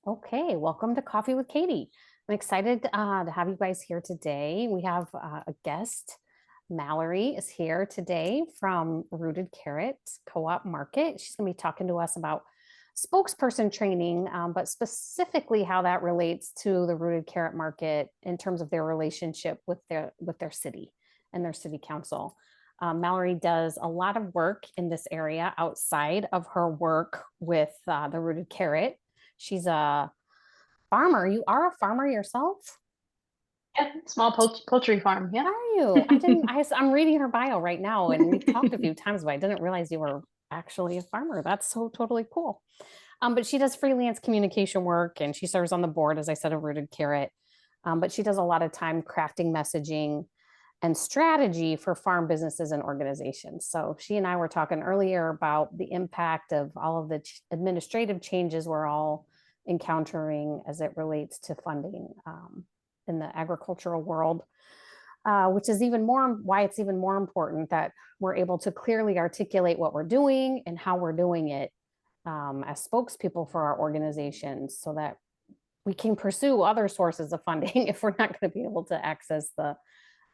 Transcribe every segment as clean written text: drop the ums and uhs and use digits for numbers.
Okay, welcome to Coffee with Katie. I'm excited to have you guys here today. We have a guest. Mallory is here today from Rooted Carrot Co-op Market. She's going to be talking to us about spokesperson training, but specifically how that relates to the Rooted Carrot Market in terms of their relationship with their city and their city council. Mallory does a lot of work in this area outside of her work with the Rooted Carrot. She's a farmer. You are a farmer yourself? Yeah, small poultry farm. Yeah. Are you? I'm reading her bio right now, and we've talked a few times, but I didn't realize you were actually a farmer. That's so totally cool. But she does freelance communication work and she serves on the board, as I said, of Rooted Carrot. But she does a lot of time crafting messaging and strategy for farm businesses and organizations. So she and I were talking earlier about the impact of all of the administrative changes we're all encountering as it relates to funding in the agricultural world, which is even more why it's even more important that we're able to clearly articulate what we're doing and how we're doing it as spokespeople for our organizations so that we can pursue other sources of funding if we're not going to be able to access the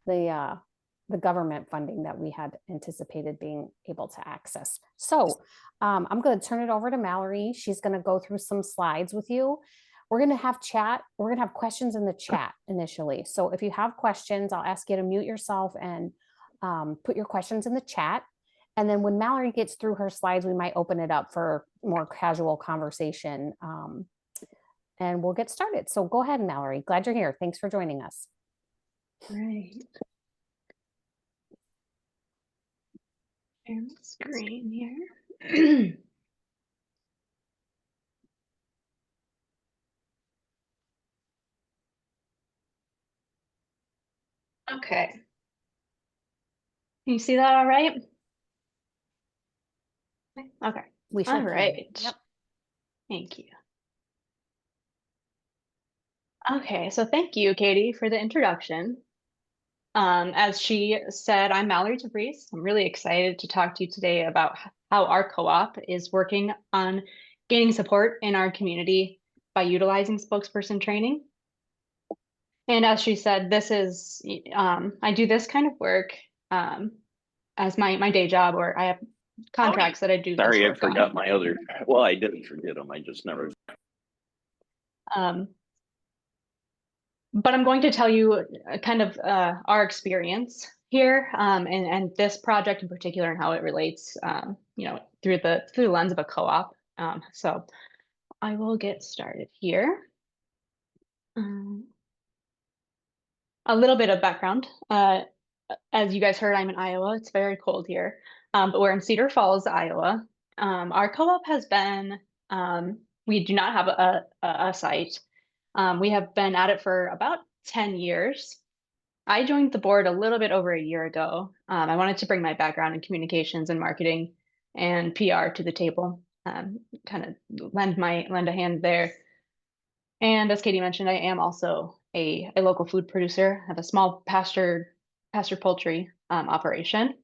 the government funding that we had anticipated being able to access. So I'm going to turn it over to Mallory. She's going to go through some slides with you. We're going to have chat. We're going to have questions in the chat initially. So if you have questions, I'll ask you to mute yourself and put your questions in the chat. And then when Mallory gets through her slides, we might open it up for more casual conversation and we'll get started. So go ahead, Mallory. Glad you're here. Thanks for joining us. Right. Share my screen here. Okay. Can you see that all right? Okay. We sure All can. right. Yep. Thank you. Okay, so thank you, Katie, for the introduction. As she said, I'm Mallory DeVries. I'm really excited to talk to you today about how our co-op is working on gaining support in our community by utilizing spokesperson training. And as she said, this is, I do this kind of work as my day job, or I have contracts that I do this Sorry, I work forgot on. my other. Well, I didn't forget them. I just never. But I'm going to tell you kind of our experience here and this project in particular and how it relates, through the lens of a co-op. So I will get started here. A little bit of background. As you guys heard, I'm in Iowa. It's very cold here, but we're in Cedar Falls, Iowa. Our co-op has been, we do not have a site. We have been at it for about 10 years. I joined the board a little bit over a year ago. I wanted to bring my background in communications and marketing and PR to the table, kind of lend a hand there. And as Katie mentioned, I am also a local food producer. I have a small pasture poultry operation,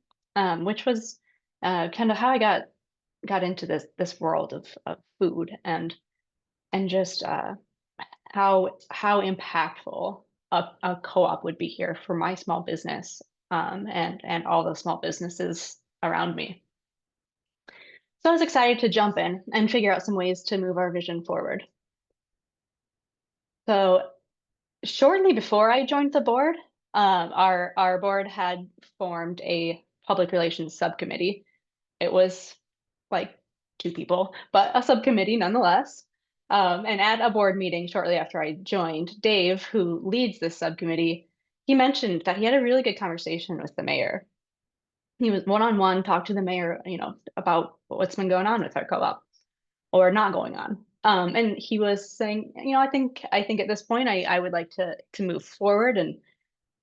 which was kind of how I got into this world of food and just how impactful a co-op would be here for my small business and all the small businesses around me. So I was excited to jump in and figure out some ways to move our vision forward. So shortly before I joined the board, our board had formed a public relations subcommittee. It was like 2 people, but a subcommittee nonetheless. And at a board meeting shortly after I joined, Dave, who leads this subcommittee, he mentioned that he had a really good conversation with the mayor. He was one-on-one, talked to the mayor, about what's been going on with our co-op or not going on. And he was saying, I think at this point I would like to move forward and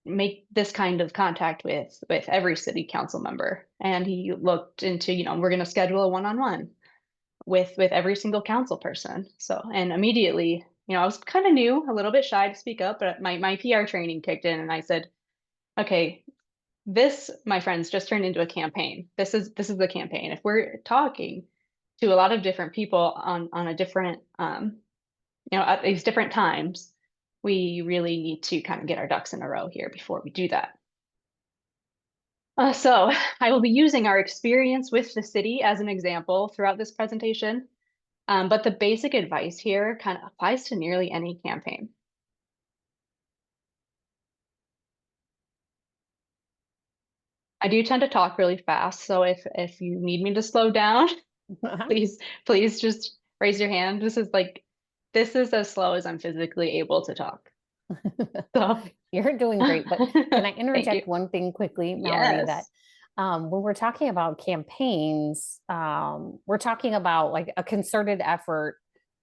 make this kind of contact with every city council member. And he looked into, we're going to schedule a one-on-one with every single council person. So, and immediately, I was kind of new, a little bit shy to speak up, but my PR training kicked in and I said, okay, this, my friends, just turned into a campaign. This is the campaign. If we're talking to a lot of different people on a different at these different times, we really need to kind of get our ducks in a row here before we do that. So I will be using our experience with the city as an example throughout this presentation. But the basic advice here kind of applies to nearly any campaign. I do tend to talk really fast, so if you need me to slow down, please just raise your hand. This is as slow as I'm physically able to talk. So You're doing great, but can I Thank interject you. one thing quickly, Mallory, that Yes. when we're talking about campaigns, we're talking about like a concerted effort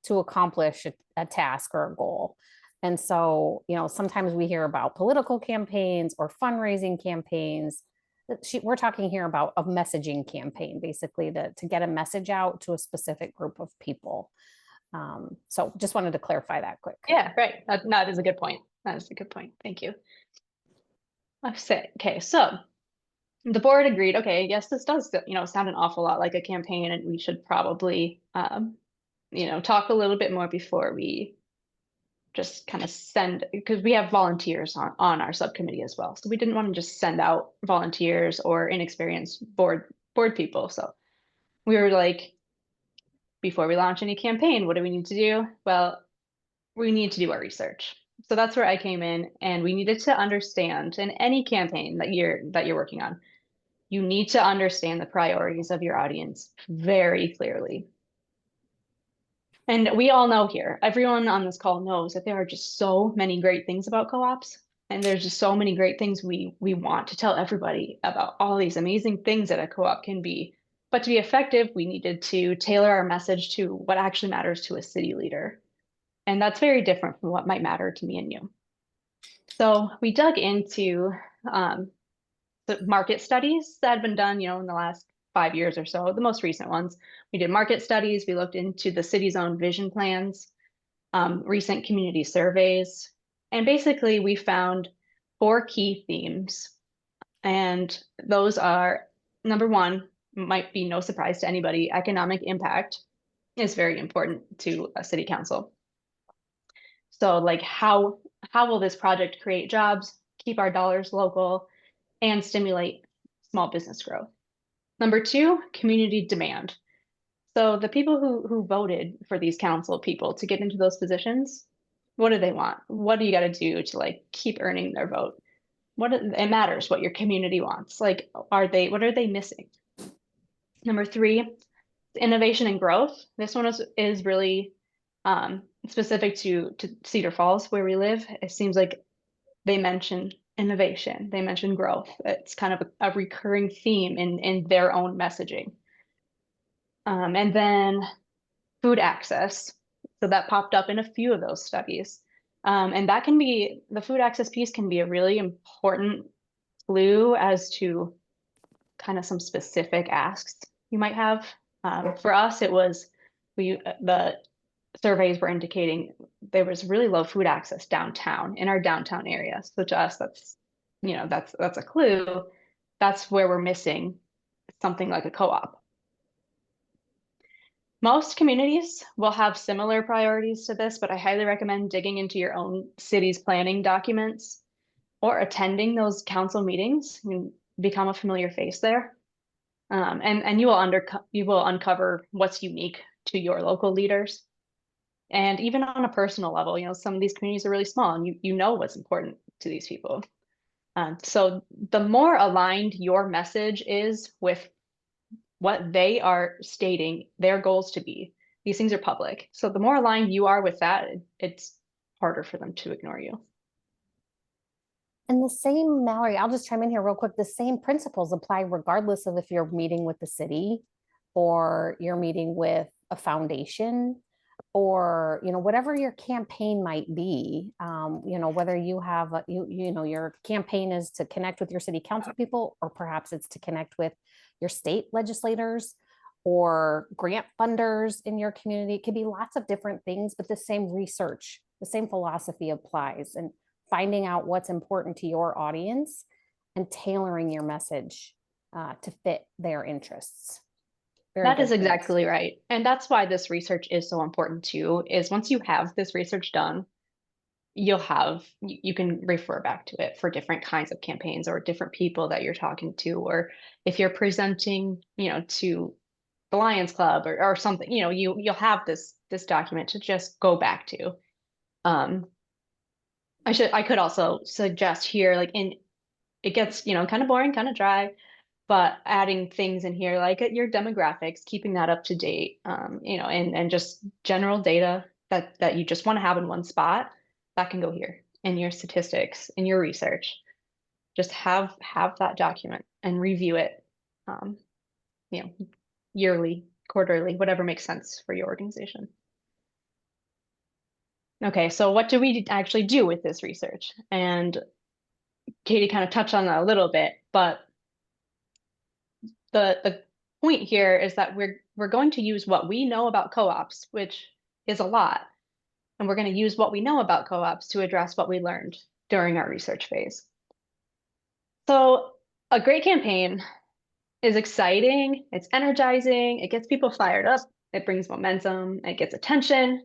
to accomplish a task or a goal. And so, sometimes we hear about political campaigns or fundraising campaigns. We're talking here about a messaging campaign, basically to get a message out to a specific group of people. So just wanted to clarify that quick. Yeah, right. That is a good point. That is a good point. Thank you. Okay, so the board agreed, okay, yes, this does, sound an awful lot like a campaign, and we should probably, talk a little bit more before we just kind of send, because we have volunteers on our subcommittee as well. So we didn't want to just send out volunteers or inexperienced board people. So we were like, before we launch any campaign, what do we need to do? Well, we need to do our research. So that's where I came in, and we needed to understand in any campaign that you're working on, you need to understand the priorities of your audience very clearly. And we all know here, everyone on this call knows that there are just so many great things about co-ops. And there's just so many great things we want to tell everybody about all these amazing things that a co-op can be. But to be effective, we needed to tailor our message to what actually matters to a city leader. And that's very different from what might matter to me and you. So we dug into the market studies that had been done, in the last 5 years or so, the most recent ones. We did market studies. We looked into the city's own vision plans, recent community surveys, and basically we found 4 key themes. And those are, number one, might be no surprise to anybody, economic impact is very important to a city council. So like how will this project create jobs, keep our dollars local, and stimulate small business growth? Number 2, community demand. So the people who voted for these council people to get into those positions, what do they want? What do you got to do to keep earning their vote? It matters what your community wants. What are they missing? Number 3, innovation and growth. This one is really specific to Cedar Falls, where we live. It seems like they mention innovation, they mention growth. It's kind of a recurring theme in their own messaging. And then food access. So that popped up in a few of those studies. And the food access piece can be a really important clue as to kind of some specific asks you might have. For us, it was, the surveys were indicating there was really low food access downtown, in our downtown area. So to us, that's a clue. That's where we're missing something like a co-op. Most communities will have similar priorities to this, but I highly recommend digging into your own city's planning documents or attending those council meetings. You become a familiar face there. And you will uncover what's unique to your local leaders. And even on a personal level, some of these communities are really small, and you know what's important to these people. So the more aligned your message is with what they are stating their goals to be, these things are public. So the more aligned you are with that, it's harder for them to ignore you. And the same, Mallory, I'll just chime in here real quick. The same principles apply regardless of if you're meeting with the city or you're meeting with a foundation or, whatever your campaign might be, whether you have, your campaign is to connect with your city council people, or perhaps it's to connect with your state legislators or grant funders in your community. It could be lots of different things, but the same research, the same philosophy applies, and finding out what's important to your audience and tailoring your message to fit their interests. Very That good is points. exactly right. And that's why this research is so important too, is once you have this research done, you can refer back to it for different kinds of campaigns or different people that you're talking to, or if you're presenting, to the Lions Club or something, you'll have this document to just go back to. Um, I could also suggest here, like it gets, kind of boring, kind of dry, but adding things in here like your demographics, keeping that up to date, and just general data that you just want to have in one spot, that can go here in your statistics, in your research. Just have that document and review it, um, yearly, quarterly, whatever makes sense for your organization. Okay, so what do we actually do with this research? And Katie kind of touched on that a little bit, but the point here is that we're going to use what we know about co-ops, which is a lot, and we're going to use what we know about co-ops to address what we learned during our research phase. So a great campaign is exciting, it's energizing, it gets people fired up, it brings momentum, it gets attention,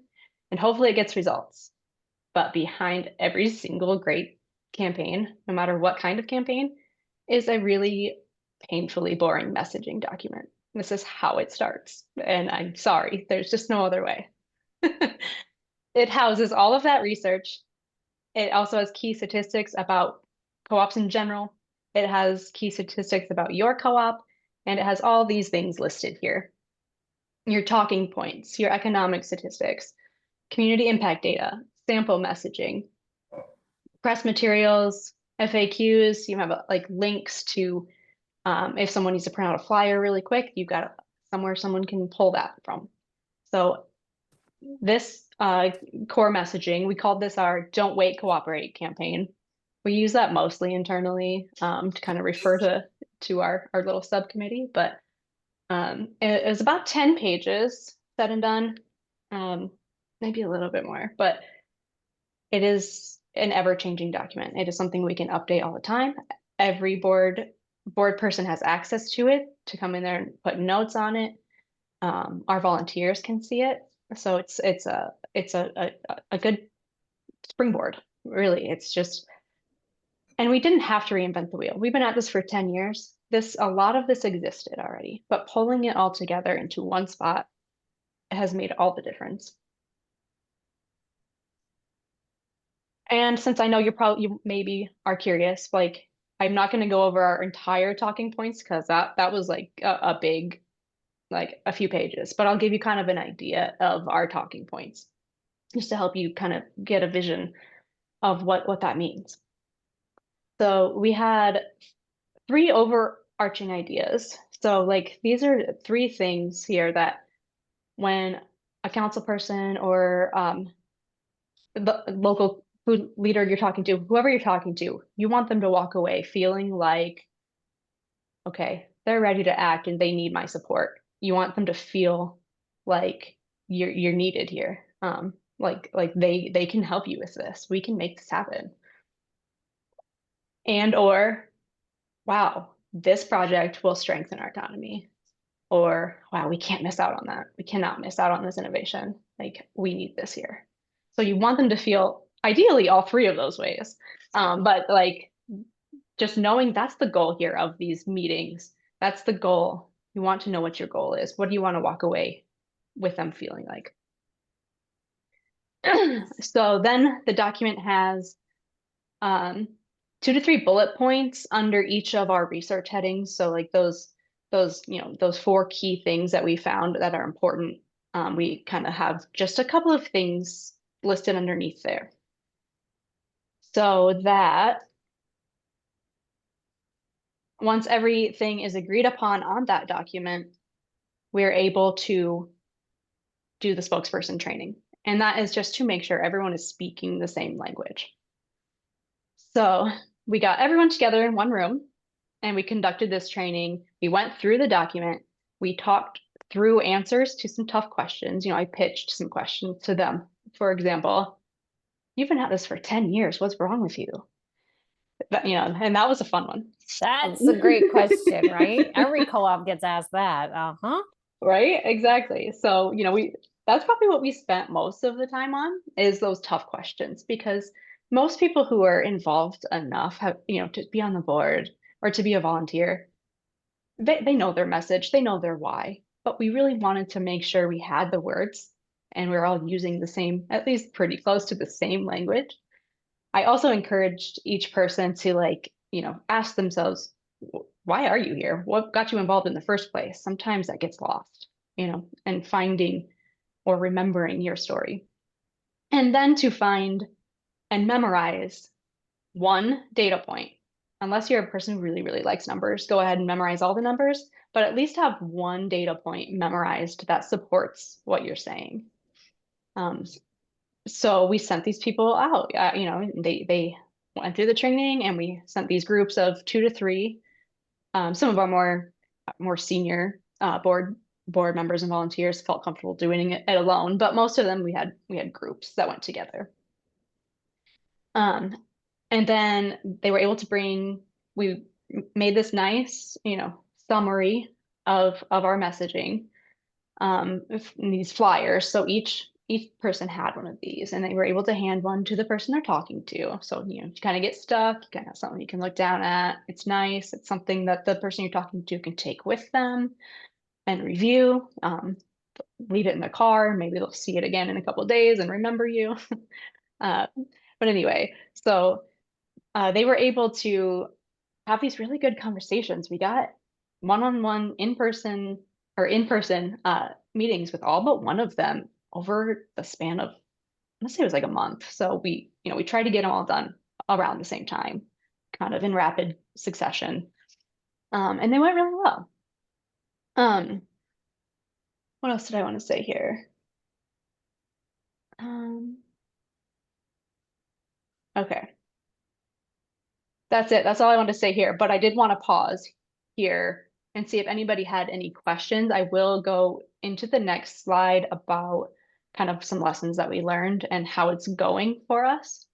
and hopefully it gets results. But behind every single great campaign, no matter what kind of campaign, is a really painfully boring messaging document. This is how it starts. And I'm sorry, there's just no other way. It houses all of that research. It also has key statistics about co-ops in general. It has key statistics about your co-op, and it has all these things listed here. Your talking points, your economic statistics, community impact data, sample messaging, press materials, FAQs. You have like links to if someone needs to print out a flyer really quick, you've got somewhere someone can pull that from. So this core messaging, we called this our Don't Wait, Cooperate campaign. We use that mostly internally to kind of refer to our little subcommittee, but it was about 10 pages said and done, maybe a little bit more, but it is an ever-changing document. It is something we can update all the time. Every board person has access to it to come in there and put notes on it. Our volunteers can see it, so it's a good springboard. Really, it's just, and we didn't have to reinvent the wheel. We've been at this for 10 years. A lot of this existed already, but pulling it all together into one spot has made all the difference. And since I know you maybe are curious, like I'm not going to go over our entire talking points because that was like a big, like a few pages, but I'll give you kind of an idea of our talking points just to help you kind of get a vision of what that means. So we had 3 overarching ideas. So like these are 3 things here that when a council person or the local food leader you're talking to, whoever you're talking to, you want them to walk away feeling like, okay, they're ready to act and they need my support. You want them to feel like you're needed here. Like they can help you with this. We can make this happen. And or, wow, this project will strengthen our economy. Or, wow, we can't miss out on that. We cannot miss out on this innovation. Like, we need this here. So you want them to feel ideally all 3 of those ways. But like just knowing that's the goal here of these meetings. That's the goal. You want to know what your goal is. What do you want to walk away with them feeling like? So then the document has 2 to 3 bullet points under each of our research headings. So like those 4 key things that we found that are important. We kind of have just a couple of things listed underneath there. So that once everything is agreed upon on that document, we're able to do the spokesperson training. And that is just to make sure everyone is speaking the same language. So we got everyone together in one room and we conducted this training. We went through the document. We talked through answers to some tough questions. I pitched some questions to them. For example, you've been at this for 10 years. What's wrong with you? And that was a fun one. That's a great question, right? Every co-op gets asked that. Uh-huh. Right? Exactly. So, that's probably what we spent most of the time on is those tough questions because most people who are involved enough have, to be on the board or to be a volunteer, they know their message, they know their why, but we really wanted to make sure we had the words and we're all using the same, at least pretty close to the same language. I also encouraged each person to ask themselves, why are you here? What got you involved in the first place? Sometimes that gets lost, and finding or remembering your story. And then to find and memorize one data point. Unless you're a person who really, really likes numbers, go ahead and memorize all the numbers, but at least have one data point memorized that supports what you're saying. Um, so we sent these people out, they went through the training and we sent these groups of 2 to 3. Some of our more senior board members and volunteers felt comfortable doing it alone, but most of them we had groups that went together. And then they were able to we made this nice, summary of our messaging, these flyers. So each person had one of these, and they were able to hand one to the person they're talking to. So, you kind of get stuck, you kind of have something you can look down at. It's nice. It's something that the person you're talking to can take with them and review. Leave it in the car. Maybe they'll see it again in a couple of days and remember you. But anyway, so they were able to have these really good conversations. We got one-on-one in-person meetings with all but one of them over the span of, let's say it was like a month. So we tried to get them all done around the same time, kind of in rapid succession. And they went really well. What else did I want to say here? Okay. That's it. That's all I wanted to say here. But I did want to pause here and see if anybody had any questions. I will go into the next slide about kind of some lessons that we learned and how it's going for us.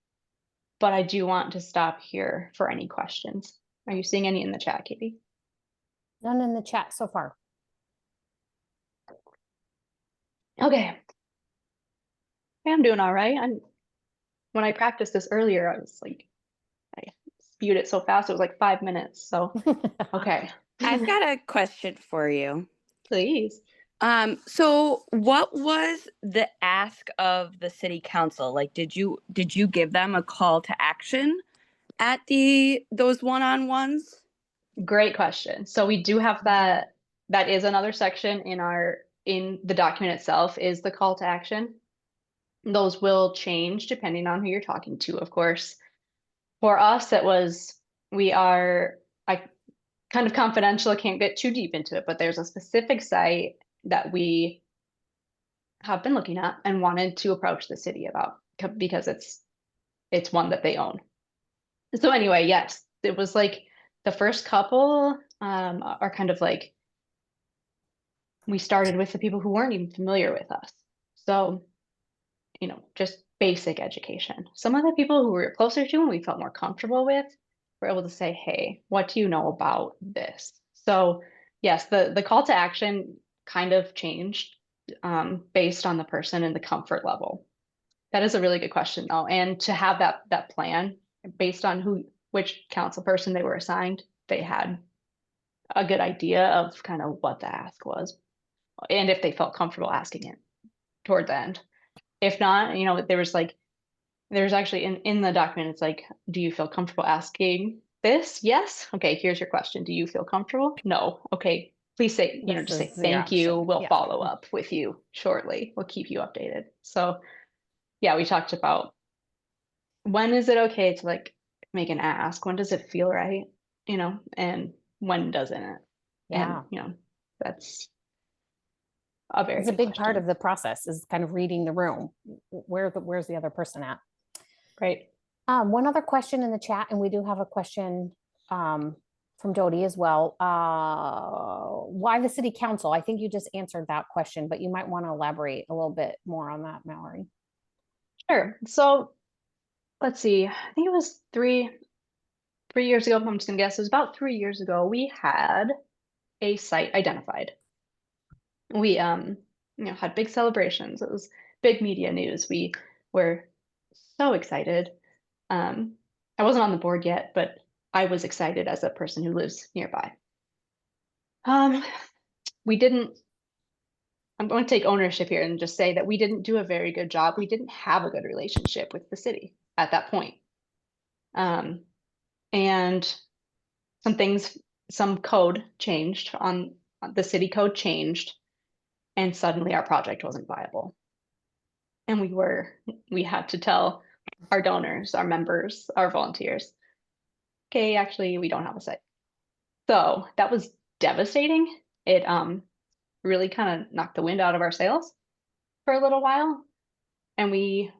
But I do want to stop here for any questions. Are you seeing any in the chat, Katie? None in the chat so far. Okay. I'm doing all right. When I practiced this earlier, I was like, I spewed it so fast, it was like 5 minutes. So, okay. I've got a question for you. Please. So what was the ask of the city council? Like, did you give them a call to action at those one-on-ones? Great question. So we do have that. That is another section in the document itself is the call to action. Those will change depending on who you're talking to, of course. For us, I kind of confidential, I can't get too deep into it, but there's a specific site that we have been looking at and wanted to approach the city about because it's one that they own. So anyway, yes, it was like the first couple are kind of like we started with the people who weren't even familiar with us. So, just basic education. Some of the people who we were closer to and we felt more comfortable with were able to say, hey, what do you know about this? So yes, the call to action kind of changed based on the person and the comfort level. That is a really good question though. And to have that plan based on which council person they were assigned, they had a good idea of kind of what the ask was and if they felt comfortable asking it toward the end. If not, there's actually in the document, it's like, do you feel comfortable asking this? Yes. Okay, here's your question. Do you feel comfortable? No. Okay, please say, just say thank you. We'll follow up with you shortly. We'll keep you updated. So yeah, we talked about when is it okay to make an ask? When does it feel right? And when doesn't it? Yeah. And that's a very It's a good big part question. of the process is kind of reading the room. Where's the other person at? Right. One other question in the chat, and we do have a question from Jody as well. Why the city council? I think you just answered that question, but you might want to elaborate a little bit more on that, Mallory. Sure. So let's see. I think it was 3 years ago. I'm just gonna guess. It was about 3 years ago. We had a site identified. We had big celebrations. It was big media news. We were so excited. I wasn't on the board yet, but I was excited as a person who lives nearby. We didn't, I'm going to take ownership here and just say that we didn't do a very good job. We didn't have a good relationship with the city at that point. And some code changed on the city code changed, and suddenly our project wasn't viable. And we had to tell our donors, our members, our volunteers, okay, actually, we don't have a site. So that was devastating. It really kind of knocked the wind out of our sails for a little while. And we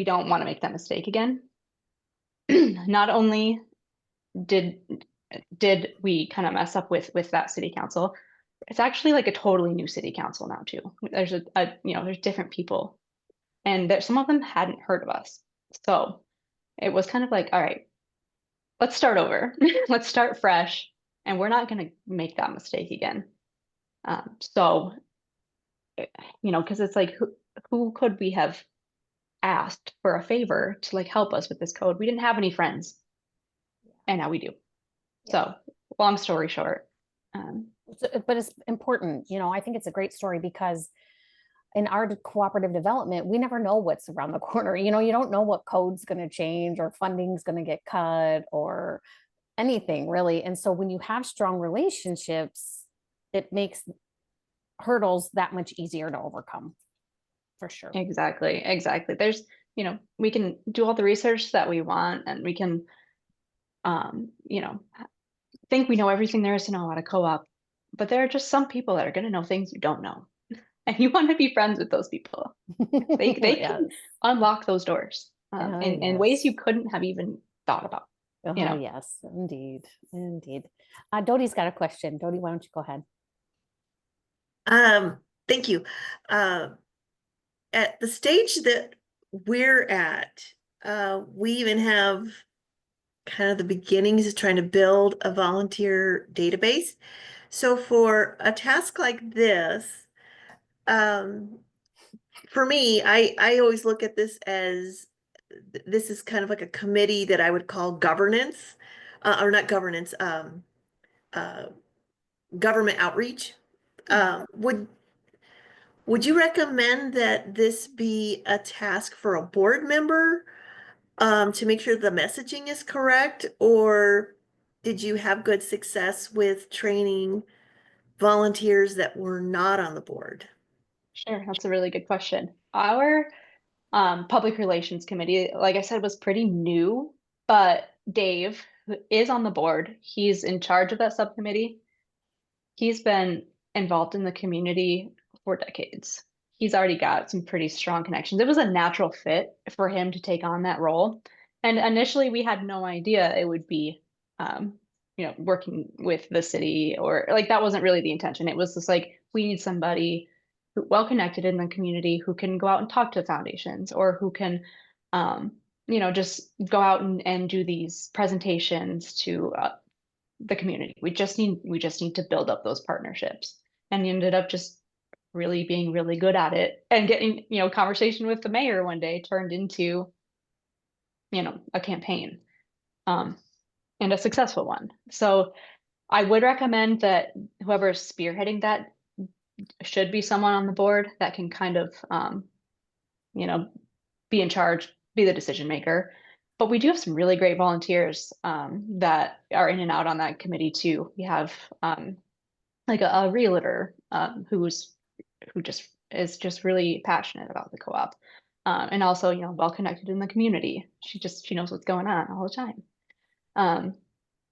don't want to make that mistake again. Not only did we kind of mess up with that city council, it's actually like a totally new city council now too. There's there's different people, and some of them hadn't heard of us. So it was kind of like, all right, let's start over. Let's start fresh, and we're not going to make that mistake again. So, because it's like, who could we have asked for a favor to like help us with this code? We didn't have any friends, and now we do. So, long story short. But it's important, I think it's a great story because in our cooperative development, we never know what's around the corner. You don't know what code's going to change or funding's going to get cut or anything really. And so when you have strong relationships, it makes hurdles that much easier to overcome, for sure. Exactly. There's, we can do all the research that we want, and we can, think we know everything there is to know about a co-op, but there are just some people that are going to know things you don't know. And you want to be friends with those people. They can unlock those doors in ways you couldn't have even thought about. Yes, indeed. Dodie's got a question. Dodie, why don't you go ahead? Thank you. At the stage that we're at, we even have kind of the beginnings of trying to build a volunteer database. So for a task like this, for me, I always look at this as this is kind of like a committee that I would call governance, or not governance, government outreach. Would you recommend that this be a task for a board member to make sure the messaging is correct, or did you have good success with training volunteers that were not on the board? Sure, that's a really good question. Our public relations committee, like I said, was pretty new, but Dave, who is on the board, he's in charge of that subcommittee. He's been involved in the community for decades. He's already got some pretty strong connections. It was a natural fit for him to take on that role. And initially we had no idea it would be, working with the city, or like that wasn't really the intention. It was just like, we need somebody well connected in the community who can go out and talk to foundations, or who can, just go out and do these presentations to the community. We just need to build up those partnerships. And he ended up just really being really good at it, and getting, conversation with the mayor one day turned into, a campaign, and a successful one. So I would recommend that whoever is spearheading that should be someone on the board that can kind of, be in charge, be the decision maker. But we do have some really great volunteers that are in and out on that committee too. We have like a realtor who just is just really passionate about the co-op, and also well connected in the community. She knows what's going on all the time.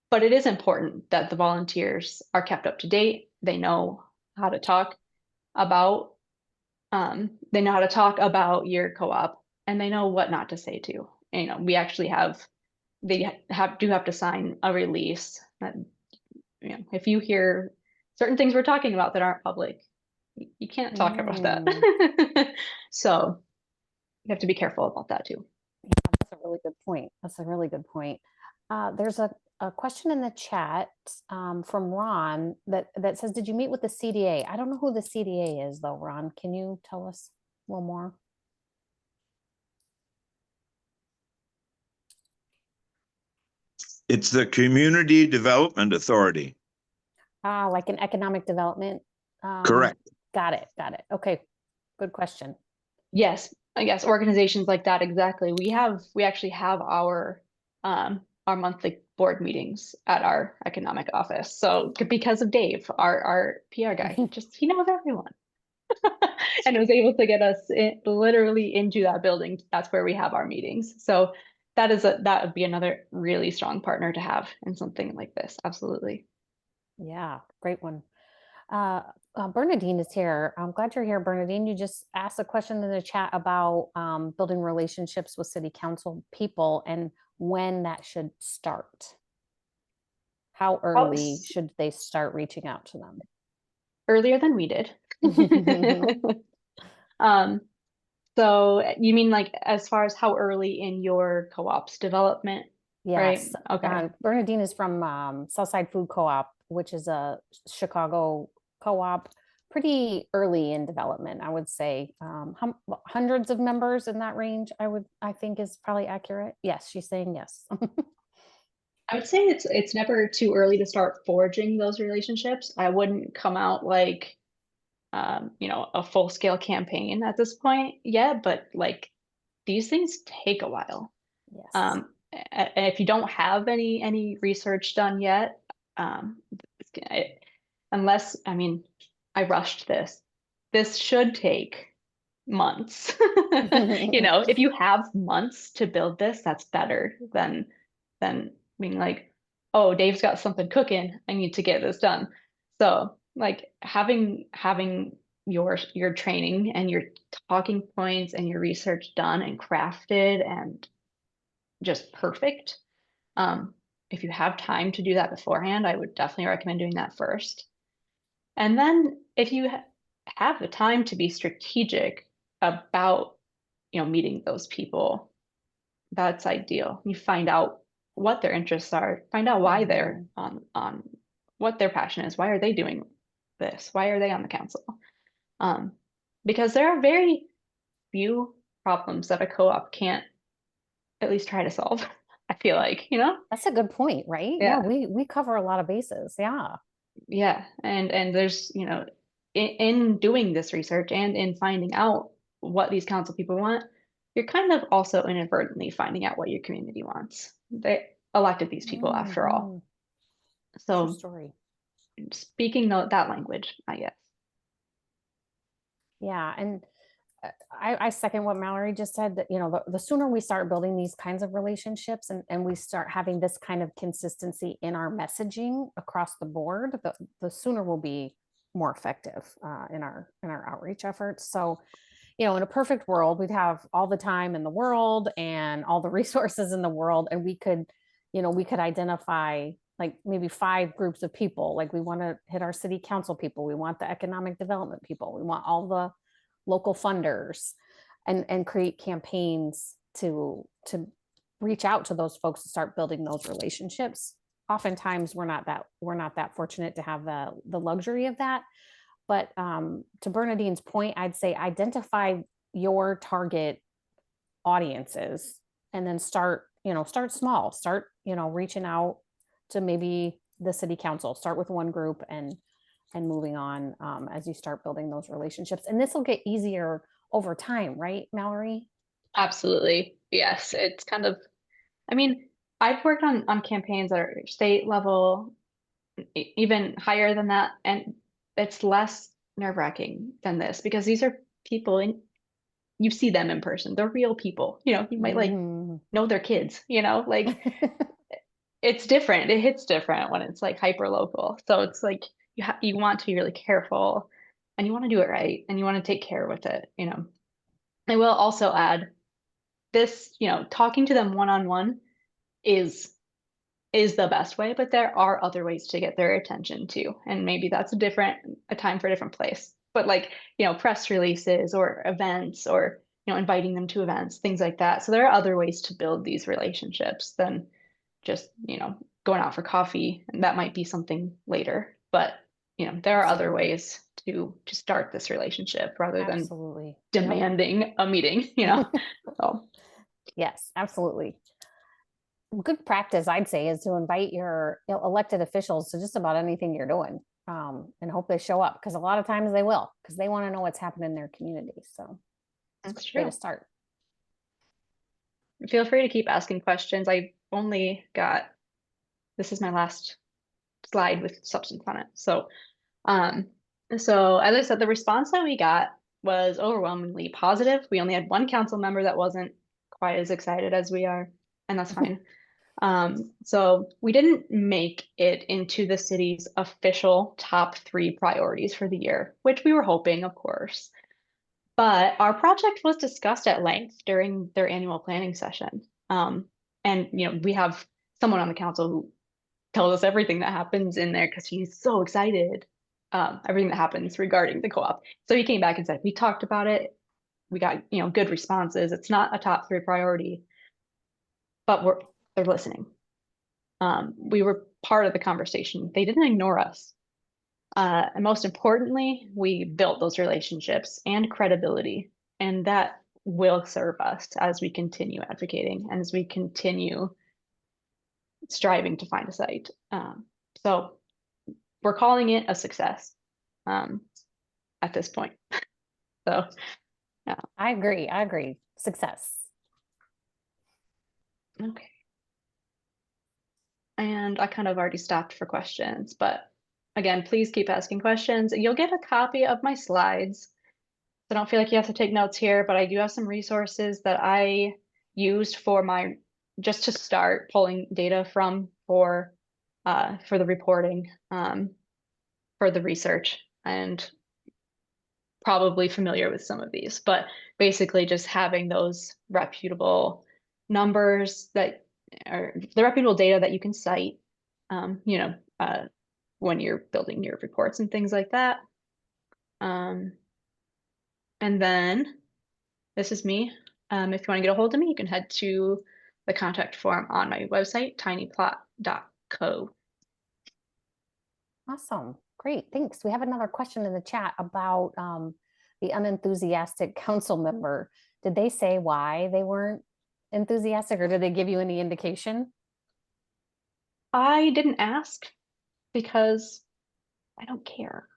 But it is important that the volunteers are kept up to date. They know how to talk about your co-op, and they know what not to say to. We actually they do have to sign a release that, if you hear certain things we're talking about that aren't public, you can't talk about that. So you have to be careful about that too. That's a really good point. There's a question in the chat from Ron that says, did you meet with the CDA? I don't know who the CDA is though, Ron. Can you tell us a little more? It's the Community Development Authority. Like an economic development. Correct. Got it. Okay, good question. Yes, I guess organizations like that, exactly. We actually have our monthly board meetings at our economic office. So because of Dave, our PR guy, he knows everyone. And was able to get us literally into that building. That's where we have our meetings. So that would be another really strong partner to have in something like this. Absolutely. Yeah, great one. Bernadine is here. I'm glad you're here, Bernadine. You just asked a question in the chat about building relationships with city council people and when that should start. How early should they start reaching out to them? Earlier than we did. So you mean like as far as how early in your co-op's development? Yes. Right? Okay. Bernadine is from Southside Food Co-op, which is a Chicago co-op, pretty early in development, I would say. Hundreds of members in that range, I think is probably accurate. Yes, she's saying yes. I would say it's never too early to start forging those relationships. I wouldn't come out like a full-scale campaign at this point yet, but like these things take a while. Yes. And if you don't have any research done yet, unless, I mean, I rushed this. This should take months. If you have months to build this, that's better than being like, oh, Dave's got something cooking, I need to get this done. So like having your training and your talking points and your research done and crafted and just perfect. If you have time to do that beforehand, I would definitely recommend doing that first. And then if you have the time to be strategic about, meeting those people, that's ideal. You find out what their interests are, find out why they're on what their passion is. Why are they doing this? Why are they on the council? Because there are very few problems that a co-op can't at least try to solve. I feel like, That's a good point, right? Yeah, we cover a lot of bases. Yeah. Yeah. And there's, in doing this research and in finding out what these council people want, you're kind of also inadvertently finding out what your community wants. They elected these people after all. So true story. Speaking that language, I guess. Yeah. And I second what Mallory just said, that, the sooner we start building these kinds of relationships and we start having this kind of consistency in our messaging across the board, the sooner we'll be more effective in our outreach efforts. So, in a perfect world, we'd have all the time in the world and all the resources in the world, and we could identify like maybe 5 groups of people. Like we want to hit our city council people, we want the economic development people, we want all the local funders, and create campaigns to reach out to those folks to start building those relationships. Oftentimes we're not that fortunate to have the luxury of that. But to Bernadine's point, I'd say identify your target audiences and then start small, start, reaching out to maybe the city council, start with one group and moving on as you start building those relationships. And this will get easier over time, right, Mallory? Absolutely. Yes. It's kind of, I mean, I've worked on campaigns that are state level, even higher than that. And it's less nerve-wracking than this because these are people and you see them in person. They're real people. You might like know their kids, like it's different. It hits different when it's like hyper local. So it's like you want to be really careful and you want to do it right and you want to take care with it, I will also add this, talking to them one-on-one is the best way, but there are other ways to get their attention too. And maybe that's a time for a different place. But like, press releases or events or, inviting them to events, things like that. So there are other ways to build these relationships than just, going out for coffee, and that might be something later. But, there are other Absolutely. ways to start this relationship rather than Absolutely. Yep. demanding a meeting, So, Yes, absolutely. Good practice, I'd say, is to invite your elected officials to just about anything you're doing, and hope they show up, because a lot of times they will, because they want to know what's happening in their community. So that's it's a way true. to start. Feel free to keep asking questions. This is my last slide with substance on it. So, as I said, the response that we got was overwhelmingly positive. We only had one council member that wasn't quite as excited as we are, and that's fine. So we didn't make it into the city's official top 3 priorities for the year, which we were hoping, of course. But our project was discussed at length during their annual planning session. And we have someone on the council who tells us everything that happens in there because he's so excited, everything that happens regarding the co-op. So he came back and said, we talked about it. We got, good responses. It's not a top 3 priority, but they're listening. We were part of the conversation. They didn't ignore us. And most importantly, we built those relationships and credibility, and that will serve us as we continue advocating and as we continue striving to find a site. So we're calling it a success at this point. So, yeah. I agree. Success. Okay. And I kind of already stopped for questions, but again, please keep asking questions. You'll get a copy of my slides. So don't feel like you have to take notes here, but I do have some resources that I used just to start pulling data from for the reporting, for the research, and probably familiar with some of these, but basically just having those reputable numbers that are the reputable data that you can cite, when you're building your reports and things like that. And then this is me. If you want to get a hold of me, you can head to the contact form on my website, tinyplot.co. Awesome. Great. Thanks. We have another question in the chat about the unenthusiastic council member. Did they say why they weren't enthusiastic, or did they give you any indication? I didn't ask because I don't care.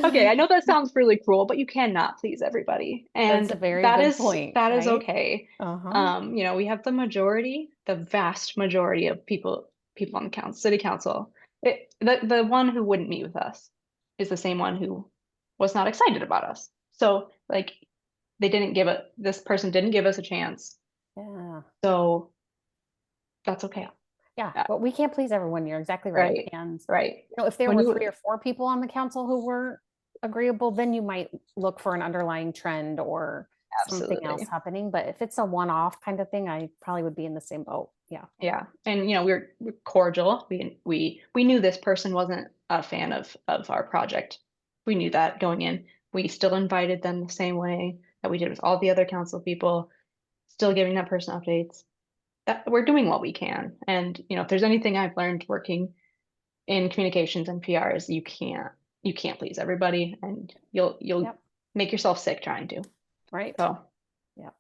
Okay, I know that sounds really cruel, but you cannot please everybody. And That's a very that good is point, that is right? okay. Uh-huh. We have the vast majority of people on the city council. The one who wouldn't meet with us is the same one who was not excited about us. So like this person didn't give us a chance. Yeah. So that's okay. Yeah, Yeah. but we can't please everyone. You're exactly right. Right. And Right. if there When were you- 3 or 4 people on the council who were agreeable, then you might look for an underlying trend or something else Absolutely. happening. But if it's a one-off kind of thing, I probably would be in the same boat. Yeah. Yeah. And we're cordial. We knew this person wasn't a fan of our project. We knew that going in. We still invited them the same way that we did with all the other council people, still giving that person updates. We're doing what we can. And if there's anything I've learned working in communications and PR is you can't please everybody, and you'll Yep. make yourself sick trying to. Right. So Yeah.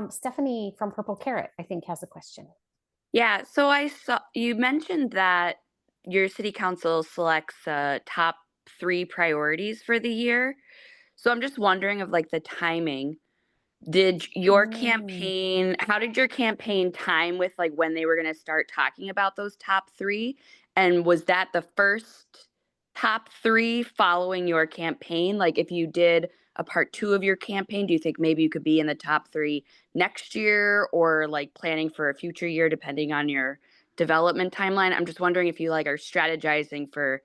Stephanie from Purple Carrot, I think, has a question. Yeah, so I saw you mentioned that your city council selects top 3 priorities for the year. So I'm just wondering of like the timing. Did your campaign, how did your campaign time with like when they were going to start talking about those top 3? And was that the first top 3 following your campaign? Like if you did a part 2 of your campaign, do you think maybe you could be in the top 3 next year, or like planning for a future year depending on your development timeline? I'm just wondering if you like are strategizing for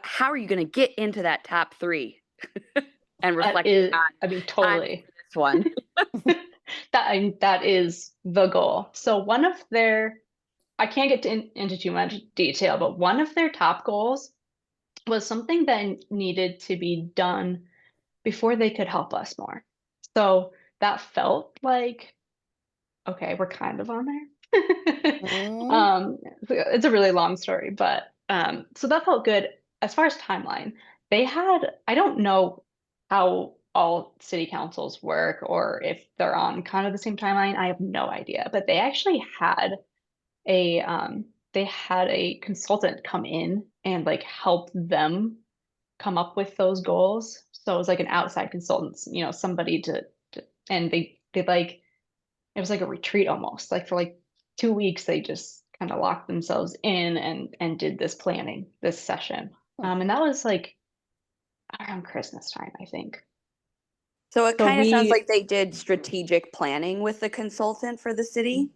how are you going to get into that top 3 and reflect on totally. this one. That is the goal. So I can't get into too much detail, but one of their top goals was something that needed to be done before they could help us more. So that felt like okay, we're kind of on there. Mm. It's a really long story, but so that felt good. As far as timeline, they had, I don't know how all city councils work or if they're on kind of the same timeline. I have no idea, but they actually had a consultant come in and like help them come up with those goals. So it was like an outside consultant, somebody and they like it was like a retreat almost. Like for like 2 weeks, they just kind of locked themselves in and did this planning, this session. And that was like around Christmas time, I think. So it So kind of sounds we like they did strategic planning with the consultant for the city.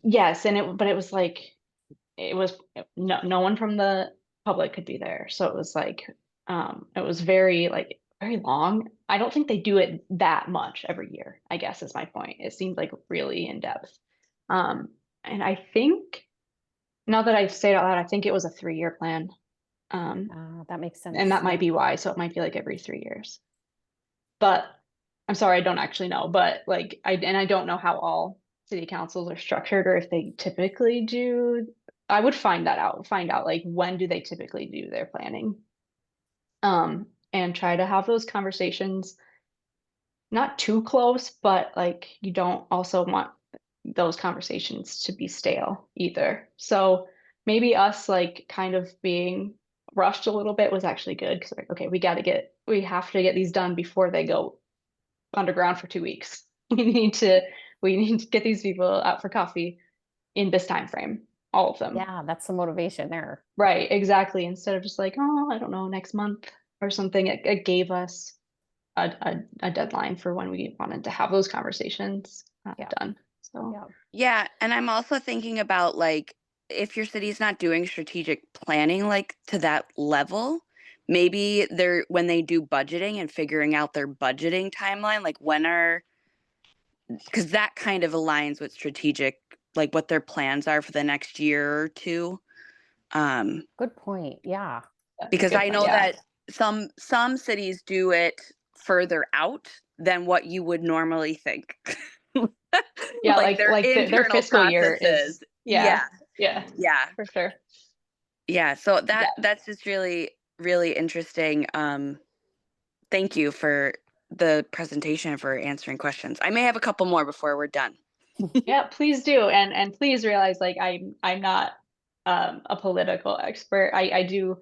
yes, but it was like it was no one from the public could be there. So it was like it was very long. I don't think they do it that much every year, I guess is my point. It seemed like really in depth. And I think now that I say it out loud, I think it was a 3-year plan. That makes sense. And that might Yeah. be why. So it might be like every 3 years. But I'm sorry, I don't actually know. But like I don't know how all city councils are structured or if they typically do. I would find out like when do they typically do their planning. And try to have those conversations not too close, but like you don't also want those conversations to be stale either. So maybe us like kind of being rushed a little bit was actually good because like, okay, we have to get these done before they go underground for 2 weeks. We need to get these people out for coffee in this time frame, all of them. Yeah, that's the motivation there. Right, exactly. Instead of just like, oh, I don't know, next month or something. It gave us a deadline for when we wanted to have those conversations Yeah. done. So Yeah. Yeah, and I'm also thinking about like if your city's not doing strategic planning like to that level, maybe when they do budgeting and figuring out their budgeting timeline, like because that kind of aligns with strategic, like what their plans are for the next year or two. Good point. Yeah. that's a Because good I point, know yeah. that some cities do it further out than what you would normally think. Yeah, Like their their internal fiscal year processes. is yeah, Yeah. for sure. Yeah. So Yeah. that's just really, really interesting. Thank you for the presentation, for answering questions. I may have a couple more before we're done. Yeah, please do. And please realize like I'm not a political expert. I do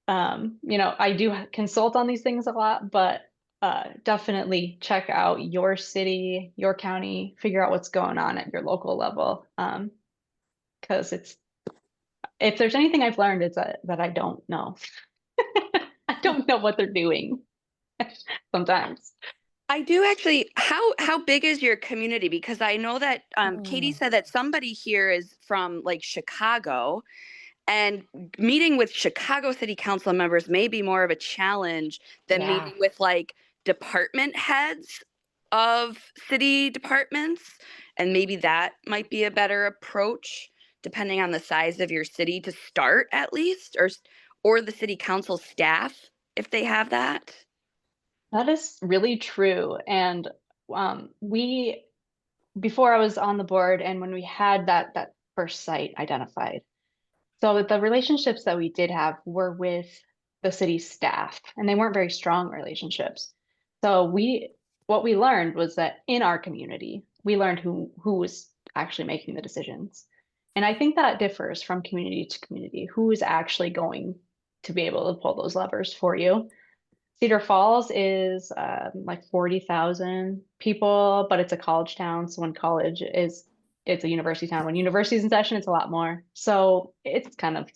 I do consult on these things a lot, but definitely check out your city, your county, figure out what's going on at your local level. Because if there's anything I've learned, it's that I don't know. I don't know what they're doing sometimes. I do actually. How big is your community? Because I know that Katie said that somebody here is from like Chicago, and meeting with Chicago City Council members may be more of a challenge than Yeah. meeting with like department heads of city departments, and maybe that might be a better approach depending on the size of your city to start at least, or the city council staff if they have that. That is really true. And before I was on the board and when we had that first site identified, so the relationships that we did have were with the city staff, and they weren't very strong relationships. So what we learned was that in our community, we learned who was actually making the decisions. And I think that differs from community to community, who is actually going to be able to pull those levers for you. Cedar Falls is like 40,000 people, but it's a college town. So when it's a university town. When university's in session, it's a lot more. So it's kind of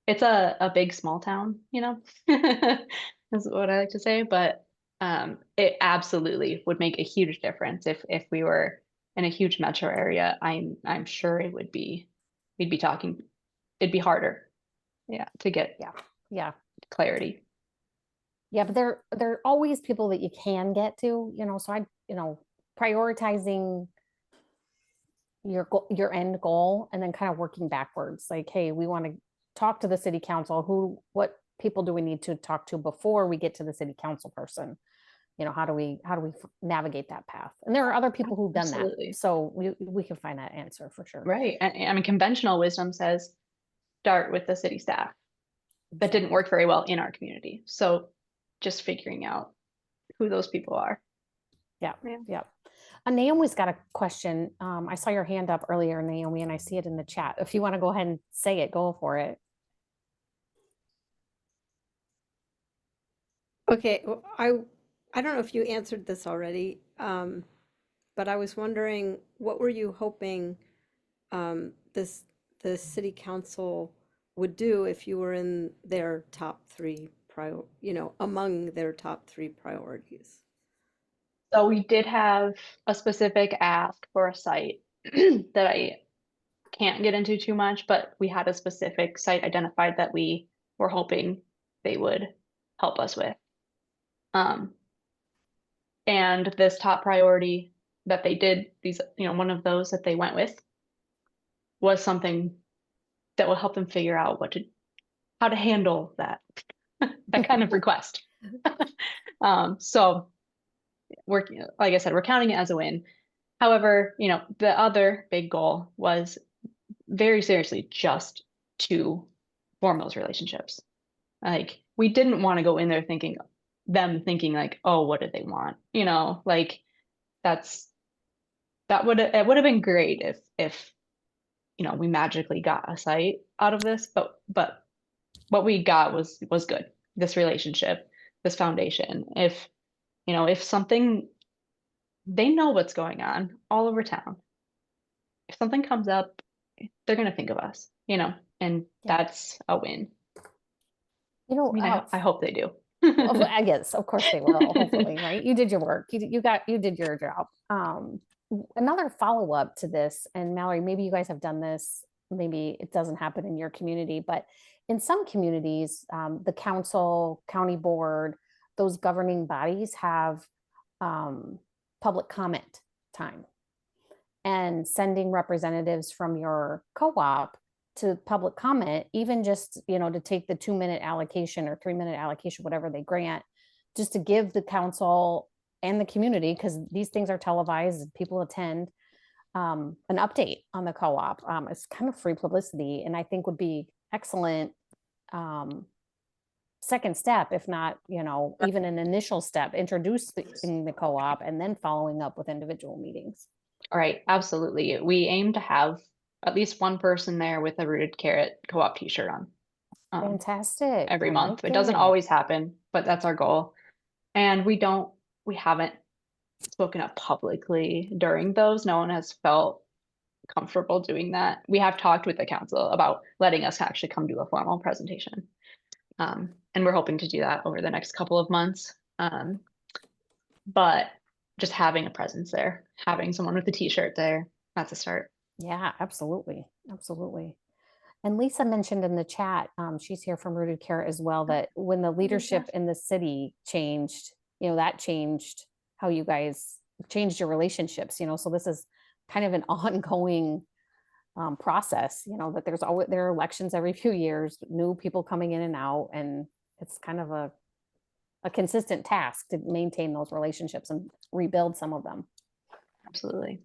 it's a big small town, is what I like to say. But it absolutely would make a huge difference if we were in a huge metro area. I'm sure we'd be talking. It'd be harder, yeah, to get Yeah. clarity. Yeah, but there are always people that you can get to, so prioritizing your end goal and then kind of working backwards. Like, hey, we want to talk to the city council. What people do we need to talk to before we get to the city council person? you know, how do we navigate that path? And there are other people who've done Absolutely. that. So we can find that answer for sure. Right. And I mean, conventional wisdom says start with the city staff. That didn't work very well in our community. So just figuring out who those people are. Yeah. Yeah. Yeah. Naomi's got a question. I saw your hand up earlier, Naomi, and I see it in the chat. If you want to go ahead and say it, go for it. Okay, well, I don't know if you answered this already, but I was wondering, what were you hoping the city council would do if you were in their top three among their top three priorities? So we did have a specific ask for a site that I can't get into too much, but we had a specific site identified that we were hoping they would help us with. And this top priority that they did, one of those that they went with was something that will help them figure out how to handle that kind of request. So like I said, we're counting it as a win. However, the other big goal was very seriously just to form those relationships. Like, we didn't want to go in there thinking like, oh, what did they want? Like it would have been great if we magically got a site out of this, but what we got was good. This relationship, this foundation. If something, they know what's going on all over town. If something comes up, they're going to think of us, and that's a win. You I mean, know, I hope they do. well, I guess, of course they will, hopefully, right? You did your work. You did your job. Another follow-up to this, and Mallory, maybe you guys have done this, maybe it doesn't happen in your community, but in some communities, the council, county board, those governing bodies have public comment time, and sending representatives from your co-op to public comment, even just, to take the 2-minute allocation or 3-minute allocation, whatever they grant, just to give the council and the community, because these things are televised, people attend, an update on the co-op. It's kind of free publicity, and I think would be excellent second step, if not, even an initial step, introducing the co-op and then following up with individual meetings. All right, absolutely. We aim to have at least one person there with a Rooted Carrot co-op t-shirt on. Fantastic. Every I month. like It doesn't it. always happen, but that's our goal. And we haven't spoken up publicly during those. No one has felt comfortable doing that. We have talked with the council about letting us actually come do a formal presentation. And we're hoping to do that over the next couple of months. But just having a presence there, having someone with a t-shirt there, that's a start. Yeah, absolutely. Absolutely. And Lisa mentioned in the chat, she's here from Rooted Carrot as well, that when the leadership in the city changed, that changed how you guys changed your relationships, so this is kind of an ongoing process, that there are elections every few years, new people coming in and out, and it's kind of a consistent task to maintain those relationships and rebuild some of them. Absolutely.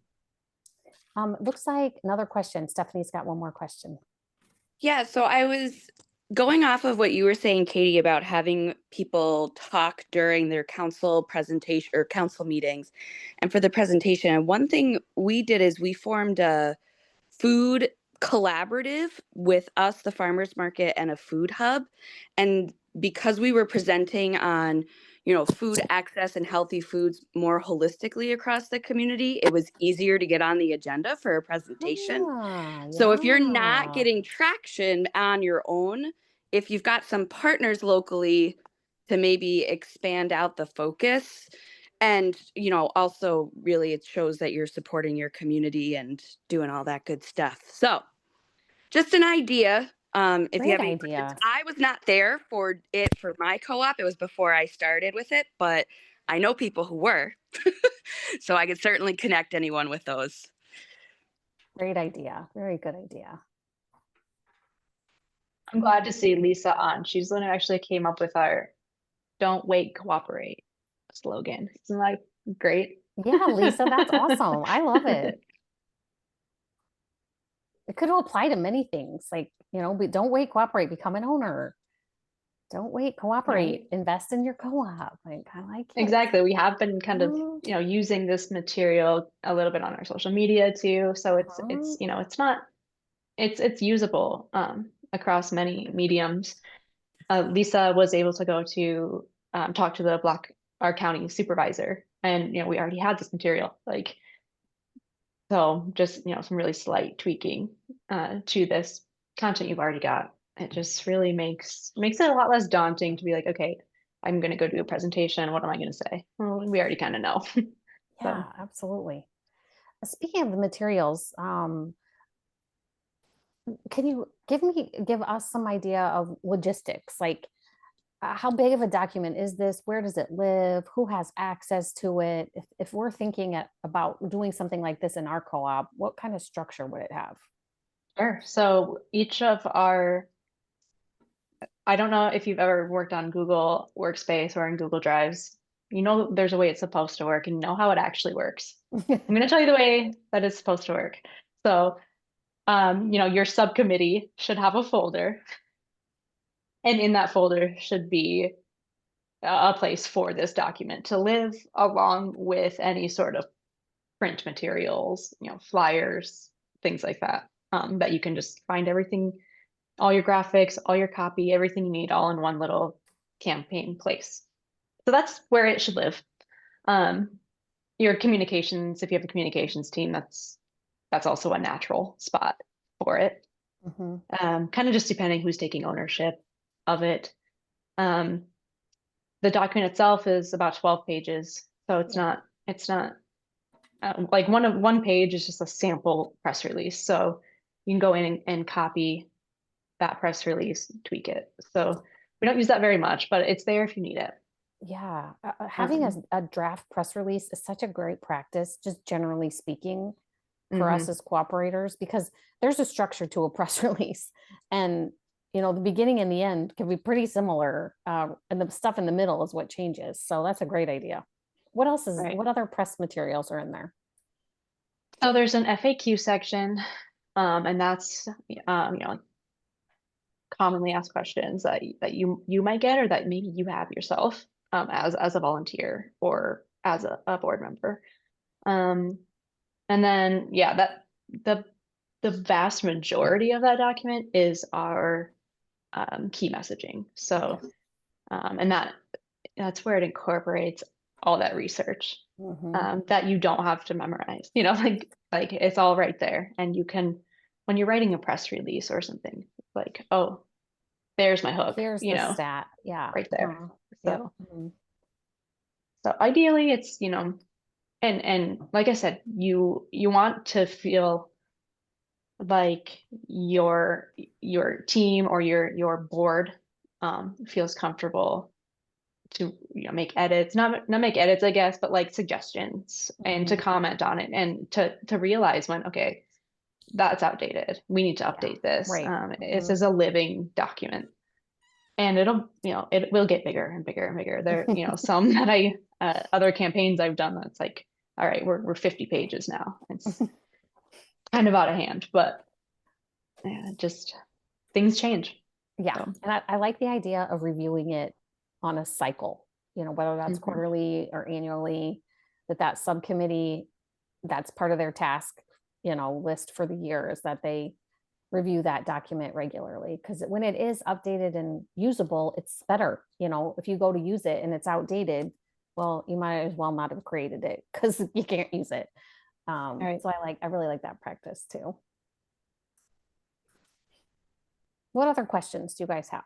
Looks like another question. Stephanie's got one more question. Yeah, so I was going off of what you were saying, Katie, about having people talk during their council presentation or council meetings and for the presentation. And one thing we did is we formed a food collaborative with us, the farmers market, and a food hub. And because we were presenting on, food access and healthy foods more holistically across the community, it was easier to get on the agenda for a presentation. So if you're not getting traction on your own, if you've got some partners locally to maybe expand out the focus, and, also really it shows that you're supporting your community and doing all that good stuff. So just an idea. If you have any questions. I was not there for my co-op. It was before I started with it, but I know people who were. So I could certainly connect anyone with those. Great idea. Very good idea. I'm glad to see Lisa on. She's the one who actually came up with our "Don't Wait, Cooperate." slogan. Isn't that great? Yeah, Lisa, that's awesome. I love it. It could apply to many things, like, don't wait, cooperate, become an owner. Don't wait, cooperate, invest in your co-op. Like, I like it. Exactly. We have been kind of, Mhm. using this material a little bit on our social media too. So it's it's usable across many mediums. Lisa was able to go to talk to our county supervisor, and we already had this material. Like, so just some really slight tweaking to this content you've already got. It just really makes it a lot less daunting to be like, okay, I'm going to go do a presentation. What am I going to say? Well, we already kind of know. Yeah, absolutely. Speaking of the materials, can you give us some idea of logistics? Like, how big of a document is this? Where does it live? Who has access to it? If we're thinking about doing something like this in our co-op, what kind of structure would it have? Sure. So each of I don't know if you've ever worked on Google Workspace or in Google Drives. There's a way it's supposed to work, and you know how it actually works. I'm going to tell you the way that it's supposed to work. So, your subcommittee should have a folder, and in that folder should be a place for this document to live, along with any sort of print materials, flyers, things like that, that you can just find everything, all your graphics, all your copy, everything you need all in one little campaign place. So that's where it should live. Your communications, if you have a communications team, that's also a natural spot for it. Kind of just depending who's taking ownership of it. The document itself is about 12 pages, so it's not like one page is just a sample press release. So you can go in and copy that press release, tweak it. So we don't use that very much, but it's there if you need it. Yeah, having a draft press release is such a great practice, just generally speaking, for us as cooperators, because there's a structure to a press release, and the beginning and the end can be pretty similar, and the stuff in the middle is what changes. So that's a great idea. What else is what other press materials are in there? So there's an FAQ section, and that's commonly asked questions that you might get, or that maybe you have yourself as a volunteer or as a board member. And then that the vast majority of that document is our key messaging. So and that's where it incorporates all that research that you don't have to memorize. Like it's all right there, and you can, when you're writing a press release or something, like, oh, there's my hook. Here's the stat. Yeah, right there. So, so ideally, it's and like I said, you want to feel like your team or your board feels comfortable to make edits, not make edits, I guess, but like suggestions, and to comment on it, and to realize when, okay, that's outdated, we need to update this. This is a living document, and it will get bigger and bigger and bigger. There some that other campaigns I've done, that's like, all right, we're 50 pages now. It's kind of out of hand, but just things change. Yeah, so. And I like the idea of reviewing it on a cycle, whether that's quarterly or annually, that subcommittee, that's part of their task, list for the year, is that they review that document regularly, because when it is updated and usable, it's better. If you go to use it and it's outdated, well, you might as well not have created it, because you can't use it. Right. So I really like that practice too. What other questions do you guys have?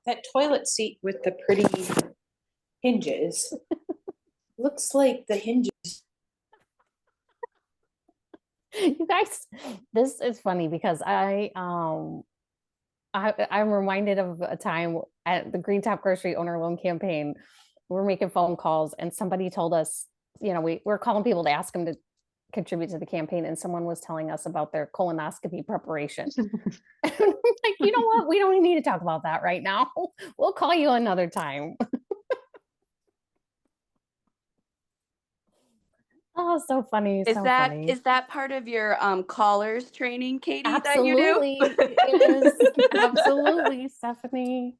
That toilet seat with the pretty hinges looks like the hinges. You guys, this is funny, because I'm reminded of a time at the Green Top Grocery Owner Loan Campaign. We're making phone calls, and somebody told us, we're calling people to ask them to contribute to the campaign, and someone was telling us about their colonoscopy preparation. Like, you know what? We don't need to talk about that right now. We'll call you another time. Oh, so funny. Is So that funny. is that part of your callers training, Katie, Absolutely. that you do? It is. Absolutely, Stephanie.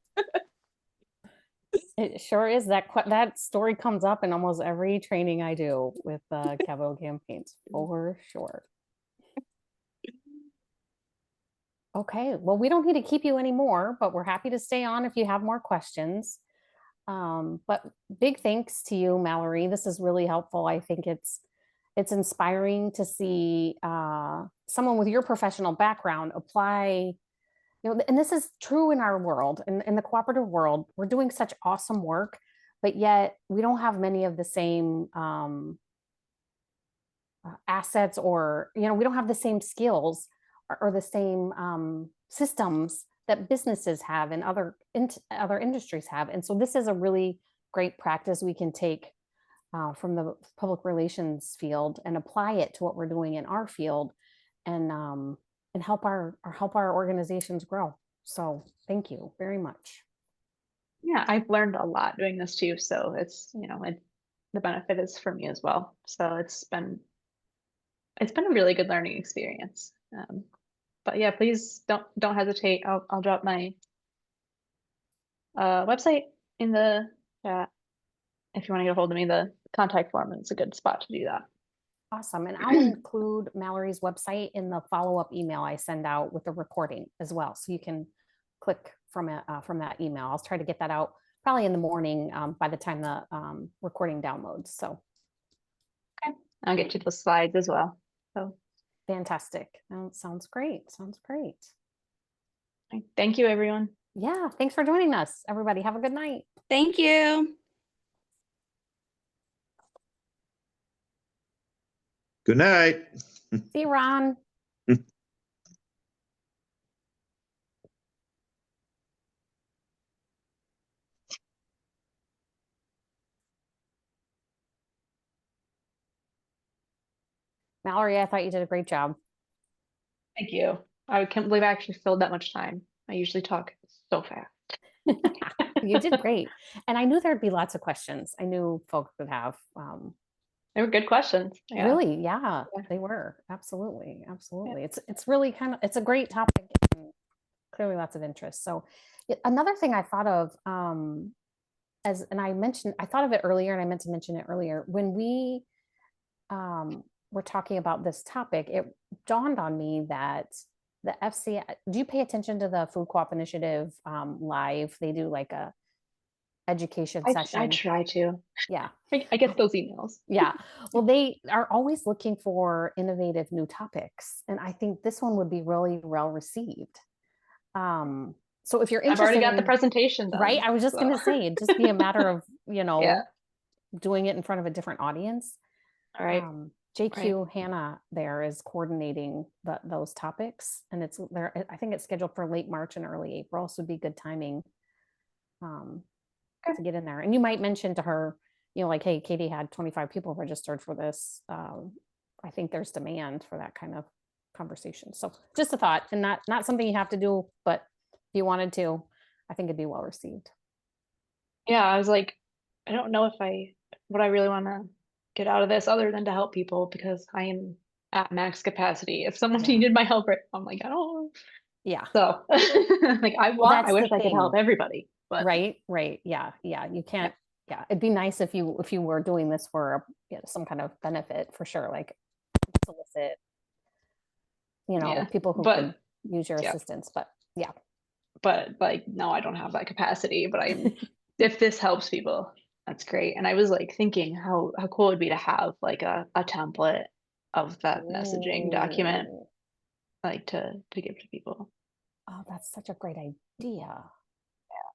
It sure is. That story comes up in almost every training I do with capital campaigns, for sure. Okay, well, we don't need to keep you anymore, but we're happy to stay on if you have more questions. But big thanks to you, Mallory. This is really helpful. I think it's inspiring to see someone with your professional background apply, and this is true in our world, in the cooperative world. We're doing such awesome work, but yet we don't have many of the same assets, or, we don't have the same skills or the same systems that businesses have and other industries have. And so this is a really great practice we can take from the public relations field and apply it to what we're doing in our field, and help our organizations grow. So thank you very much. Yeah, I've learned a lot doing this too. So it's, the benefit is for me as well. So it's been a really good learning experience. But yeah, please don't hesitate. I'll drop my website in the chat if you want to get a hold of me. The contact form is a good spot to do that. Awesome. And I'll include Mallory's website in the follow-up email I send out with the recording as well. So you can click from that email. I'll try to get that out probably in the morning by the time the recording downloads. So okay, I'll get you the slides as well. So fantastic. Sounds great. Sounds great. Thank you, everyone. Yeah, thanks for joining us, everybody. Have a good night. Thank you. Good night. See you, Ron. Mallory, I thought you did a great job. Thank you. I can't believe I actually filled that much time. I usually talk so fast. You did great. And I knew there'd be lots of questions. I knew folks would have. They were good questions. Yeah. Really, yeah, they were. Absolutely. Absolutely. It's really it's a great topic, and clearly lots of interest. So another thing I thought of, and I thought of it earlier, and I meant to mention it earlier, when we were talking about this topic, it dawned on me that the FCI, do you pay attention to the Food Co-op Initiative live? They do like a education session. I try to. Yeah. I get those emails. Yeah. Well, they are always looking for innovative new topics. And I think this one would be really well received. So if you're interested, I've already got the presentation done. Right. I was just going to say, it'd just be a matter of, doing it in front of a different audience. All right. JQ Hannah there is coordinating those topics, and it's there. I think it's scheduled for late March and early April. So it'd be good timing to get in there. And you might mention to her, like, hey, Katie had 25 people registered for this. I think there's demand for that kind of conversation. So just a thought, and not something you have to do, but if you wanted to, I think it'd be well received. Yeah, I was like, I don't know what I really want to get out of this other than to help people, because I am at max capacity. If someone needed my help, I'm like, I don't. Yeah. So like I wish I could help everybody. But right. Yeah. You can't. Yeah. It'd be nice if you were doing this for some kind of benefit, for sure. Like solicit, people who could use your assistance. But yeah. But like, no, I don't have that capacity. But if this helps people, that's great. And I was like thinking how cool it would be to have like a template of that messaging document, like to give to people. Oh, that's such a great idea. Yeah.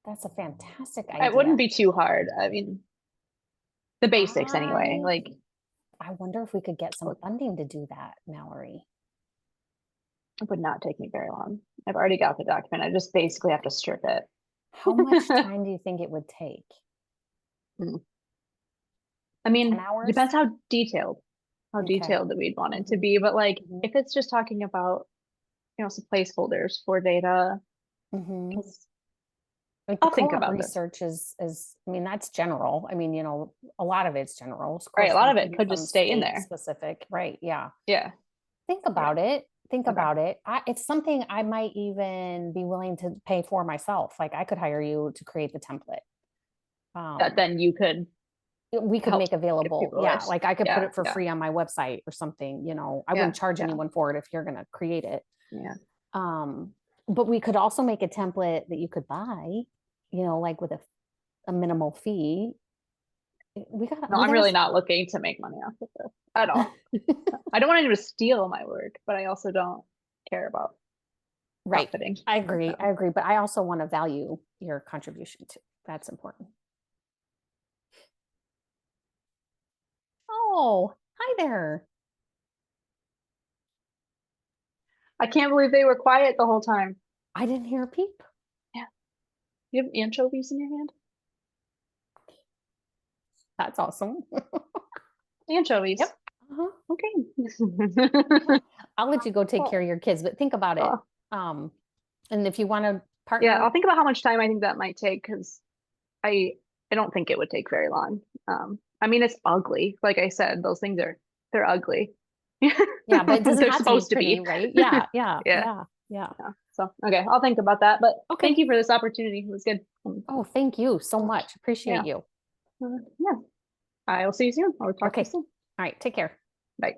That's a fantastic idea. It wouldn't be too hard. I mean, the basics anyway. Like, I wonder if we could get some funding to do that, Mallory. It would not take me very long. I've already got the document. I just basically have to strip it. How much time do you think it would take? I mean, 10 hours? depends how detailed how Okay. detailed that we'd want it to Mhm. be, but like, Mhm. if it's just talking about, some placeholders for data, Mhm. 'cause Like the I'll think co-op about it. research is, I mean, that's general. I mean, a lot of it's general. Of Right, a course, lot there of can it be could some just stay in state there. Specific, right? Yeah. Yeah, Think about it. Think Okay. about it. It's something I might even be willing to pay for myself. Like I could hire you to create the template. that then you could, We could help make available. people Yeah, with. like I could put Yeah, it for yeah. free on my website or something. I Yeah, wouldn't charge yeah. anyone for it if you're going to create it. Yeah. But we could also make a template that you could buy, like with a minimal fee. We got. No, I'm really not looking to make money off of this at all. I don't want anyone to steal my work, but I also don't care about Right. profiting. I agree. So, I agree. But I also want to value your contribution too. That's important. Oh, hi there. I can't believe they were quiet the whole time. I didn't hear a peep. You have anchovies in your hand? That's awesome. Anchovies. Yep. Uh-huh. Okay. I'll let you go take Well, care of your kids, but think about it. And if you want to partner, Yeah, I'll think about how much time I think that might take, because I don't think it would take very long. I mean, it's ugly. Like I said, those things they're ugly. yeah, but it doesn't They're have supposed to to be be. pretty, right? Yeah, yeah, Yeah. yeah, yeah. Yeah. So, okay, I'll think about that. But Okay. thank you for this opportunity. It was good. Oh, thank you so much. Appreciate Yeah. you. Yeah. I will see you soon. I'll talk to Okay. you soon. All right. Take care. Bye.